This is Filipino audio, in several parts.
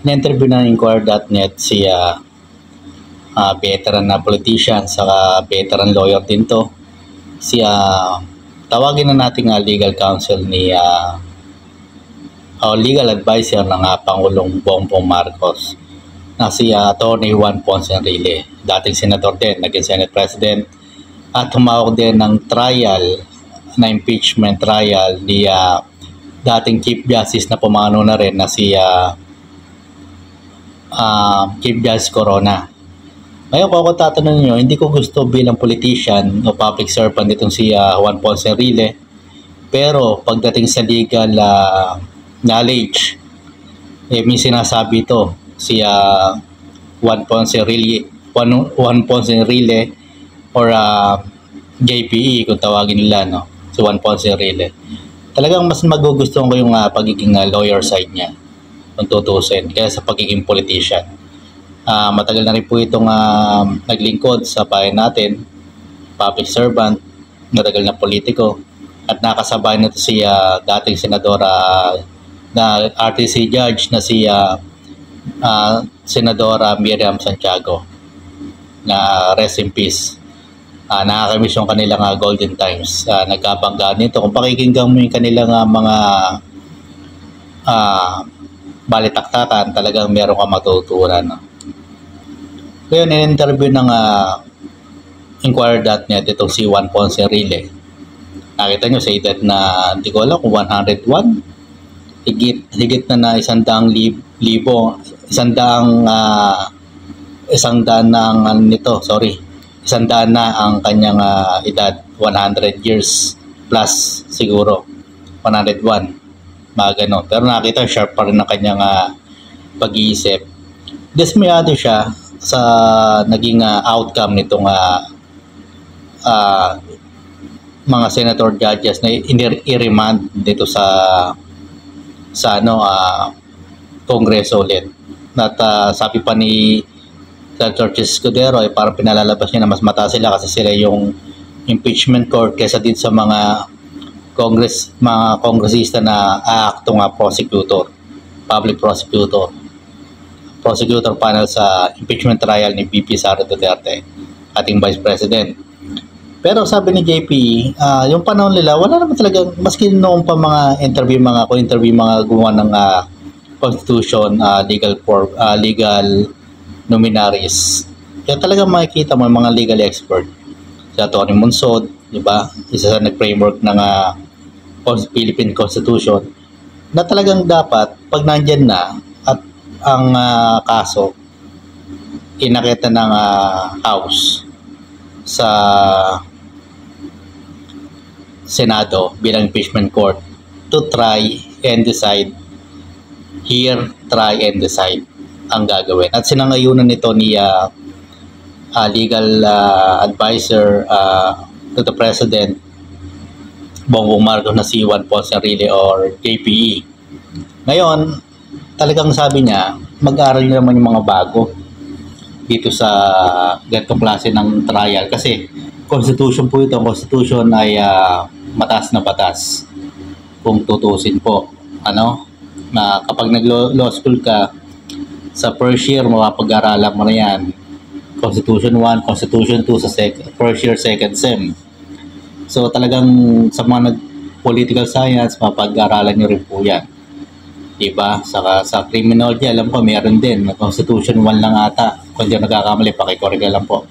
Na-interview ng Inquirer.net si veteran na politician saka veteran lawyer din to. Si tawagin na natin legal counsel ni legal advisor ng Pangulong Bongbong Marcos na si Attorney Juan Ponce Enrile, dating senador din, naging Senate President, at tumawag din ng trial na impeachment trial ni dating Chief Justice na pumano na rin na si Chief Justice Corona. Ngayon kung ako tatanungin nyo, hindi ko gusto bilang politician o public servant itong si Juan Ponce Enrile, pero pagdating sa legal knowledge, may sinasabi ito si Juan Ponce Enrile or JPE kung tawagin nila, no? Si Juan Ponce Enrile. Talagang mas magugustuhan ko yung pagiging lawyer side niya kung tutusin kaya sa pagiging politician. Matagal na rin po itong naglingkod sa bayan natin, public servant, matagal na politiko, at nakasabay na ito si dating senadora na RTC judge na si Senadora Miriam Santiago, na rest in peace. Nakakamiss yung kanilang golden times. Nagkabangga nito. Kung pakikinggan mo yung kanilang mga balitaktakan, talagang meron ka matutunan. No? Ngayon, in-interview ng Inquirer.net itong si Juan Ponce Enrile. Nakita nyo sa edad na, hindi ko alam kung 101, higit na 100,000 na ang kanyang edad, 100 years plus siguro, 101, mga ganon. Pero nakita, sharp pa rin ang kanyang pag-iisip. Dismayado siya sa naging outcome nitong mga senator judges na i-remand dito sa Kongreso ulit. At sabi pa ni Senator Escudero ay parang pinalalabas niya na mas mataas sila kasi sila yung impeachment court kaysa din sa mga kongresista na aaktong prosecutor, public prosecutor panel sa impeachment trial ni VP Sara Duterte, ating Vice President. Pero sabi ni JP, yung panahon nila, wala naman talaga, maski noong pa mga interview mga gumawa ng constitution, legal luminaries. Kaya talaga makikita mo mga legal expert. Si Atty. Monsod, di ba? Isa sa nag-framework ng Philippine Constitution na talagang dapat pag nandyan na at ang kaso inakita ng House sa Senado bilang impeachment court to try and decide, try and decide ang gagawin. At sinangayunan nito ni legal advisor to the President Bongbong Marcos na si Juan Ponce Enrile or JPE. Ngayon, talagang sabi niya, mag-aaral niya naman yung mga bago dito sa ganitong klase ng trial kasi constitution po ito. Ang constitution ay mataas na batas kung tutusin po. Na kapag nag-law school ka, sa first year, mapapag-aralan mo na yan. Constitution 1, Constitution 2 sa first year, second sem. So talagang sa mga political science, mapag-aralan nyo rin po yan. Diba? Saka sa criminology, alam ko, meron din. Constitution 1 lang ata. Kung di nagkakamali, pakikorega lang po.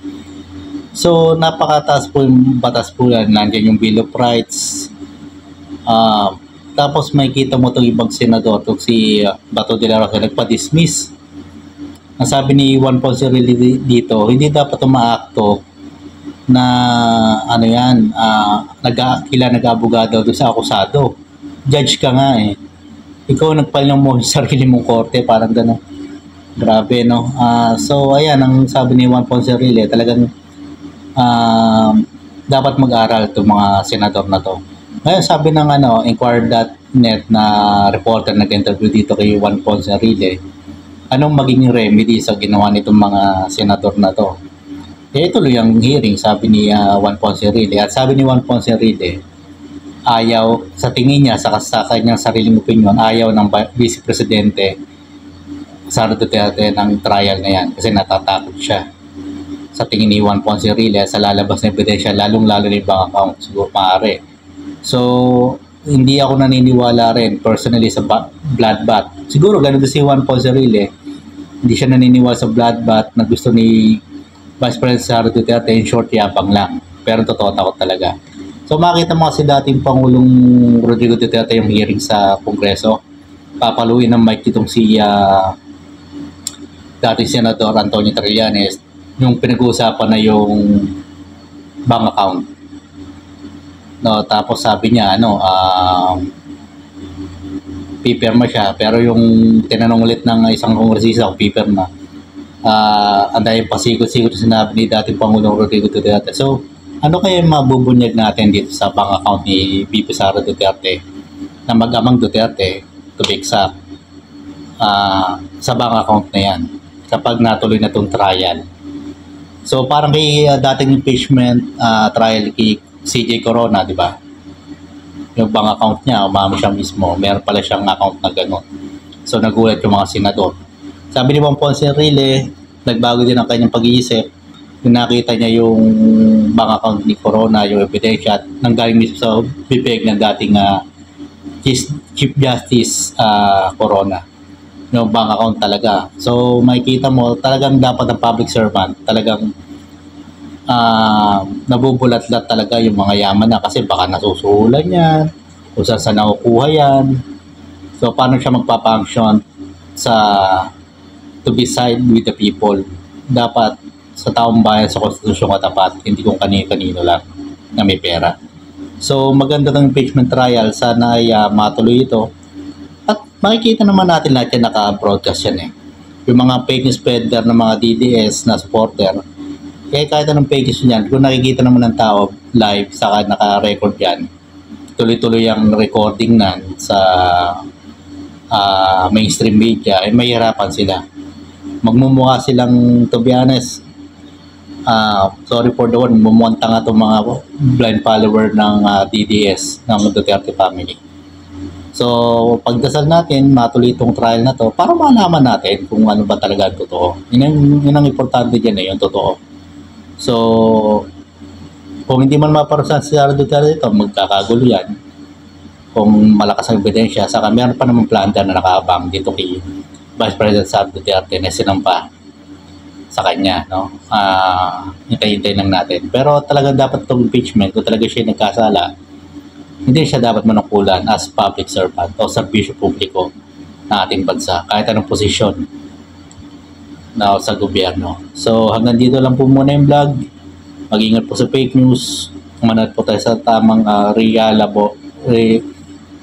So, napakataas po yung batas po yan. Nandiyan yung Bill of Rights. Tapos makikita mo itong ibang senador, itong si Bato de la Rosa, nagpa-dismiss. Ang sabi ni Juan Ponce Enrile dito, hindi dapat umaakto na nag-abogado doon sa akusado. Judge ka nga eh. Ikaw nagpal mo sa sarili mong korte, parang gano'n. Grabe, no? So, ayan, ang sabi ni Juan Ponce Enrile, talagang dapat mag-aral itong mga senador na to. Ngayon, sabi ng Inquirer.net na reporter nag-interview dito kay Juan Ponce Enrile, anong magiging remedy sa ginawa nitong mga senador na to? Ituloy ang hearing, sabi ni Juan Ponce Enrile. At sabi ni Juan Ponce Enrile, ayaw, sa tingin niya, sa kanyang sariling opinion, ayaw ng Vice Presidente Sara Duterte ng trial na yan kasi natatakot siya sa tingin ni Juan Ponce Enrile sa lalabas na ebidensya, lalong-lalo na yung bank account, siguro maaari. So, hindi ako naniniwala rin personally sa bloodbath. Siguro ganun din si Juan Ponce Enrile, hindi siya naniniwala sa bloodbath na gusto ni Vice President Sara Duterte. In short, yapang lang. Pero totoo, takot talaga. So, makita mo kasi dating Pangulong Rodrigo Duterte yung hearing sa Kongreso. Papaluin ng mic itong si dating Senador Antonio Trillanes, yung pinag-uusapan na yung bank account. No, tapos sabi niya, pipirma siya, pero yung tinanong ulit ng isang kongresista kung pipirma, andayin pasikot-sikot sinabi ni dating Pangulong Rodrigo Duterte. So, ano kaya yung mabubunyag natin dito sa bank account ni VP Sara Duterte na mag-amang Duterte, to be exact, sa bank account na yan kapag natuloy na itong trial. So parang kay dating impeachment trial kay CJ Corona, di ba? Yung bank account niya, umamo siya mismo, meron pala siyang account na gano'n. So nagulat yung mga senador. Sabi ni Juan Ponce Enrile, nagbago din ang kanyang pag-iisip. Yung nakita niya yung bank account ni Corona, yung ebidensya, nanggaling mismo sa bibig ng dating Chief Justice Corona, yung bank account talaga. So makikita mo talagang dapat ang public servant talagang nabubulat-lat talaga yung mga yaman na kasi baka nasusuhulan yan kung saan nakukuha yan. So paano siya magpa-function sa to be side with the people? Dapat sa taong bayan, sa konstitusyon katapat, hindi kung kanino-kanino lang na may pera. So maganda ng impeachment trial, sana ay matuloy ito. At makikita naman natin lahat yan, naka-broadcast yan eh. Yung mga fake news spreader ng mga DDS na supporter, kaya kahit anong fake news yan, kung nakikita naman ng tao live, saka naka-record yan, tuloy-tuloy ang recording nan sa mainstream media, ay mahirapan sila. Magmumukha silang, to be honest, sorry for the word, mumuntang nga itong mga blind follower ng DDS, ng Duterte family. So, pagdasal natin, matuloy itong trial na to para malaman natin kung ano ba talaga ang totoo. Yun ang importante dyan yung totoo. So, kung hindi man maparusahan si Sara Duterte ito, magkakagulo yan. Kung malakas ang ebidensya, saka meron pa naman planta na nakaabang dito kay Vice President Sara Duterte na sinampa sa kanya, no? Hintay-hintay lang natin. Pero talaga dapat itong impeachment, kung talaga siya nagkasala, hindi siya dapat manukulan as public servant o serbisyo publiko ng ating bansa, kahit anong posisyon na sa gobyerno. So hanggang dito lang po muna yung vlog. Mag-ingat po sa fake news. Manood po tayo sa tamang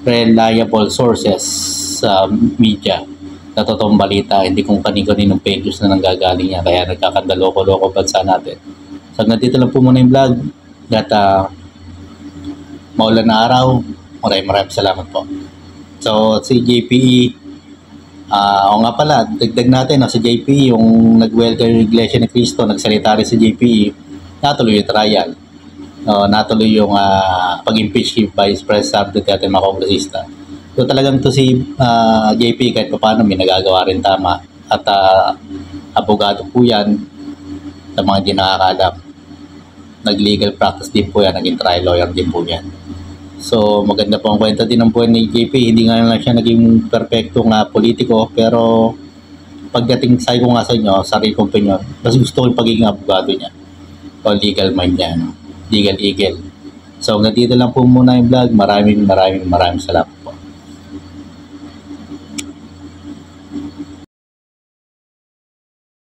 reliable sources sa media na totoong balita, hindi kung kani-kaninong fake news na nanggagaling niya, kaya nagkakandaloko-loko bansa natin. So hanggang dito lang po muna yung vlog. At maulan na araw, maraming salamat po. So si JPE, o nga pala, dagdag natin sa JPE, yung nag-welcome yung Iglesia ni Cristo, nagsalita rin si JPE, natuloy yung trial, natuloy yung pag-impeach kay Vice President Sara Duterte, mga kongresista. So talagang to si JPE kahit paano may nagagawa rin tama, at abogado po yan sa mga hindi nakakalam. Nag-legal practice din po yan, naging trial lawyer din po yan. So maganda po ang kwenta din ng buhay ni JP. Hindi nga lang siya naging perfectong politiko, pero pagdating sa ko nga sa inyo, sarili kong opinion, mas gusto ko yung pagiging abogado niya o legal mind niya, legal eagle. So hanggang dito lang po muna yung vlog. Maraming salamat.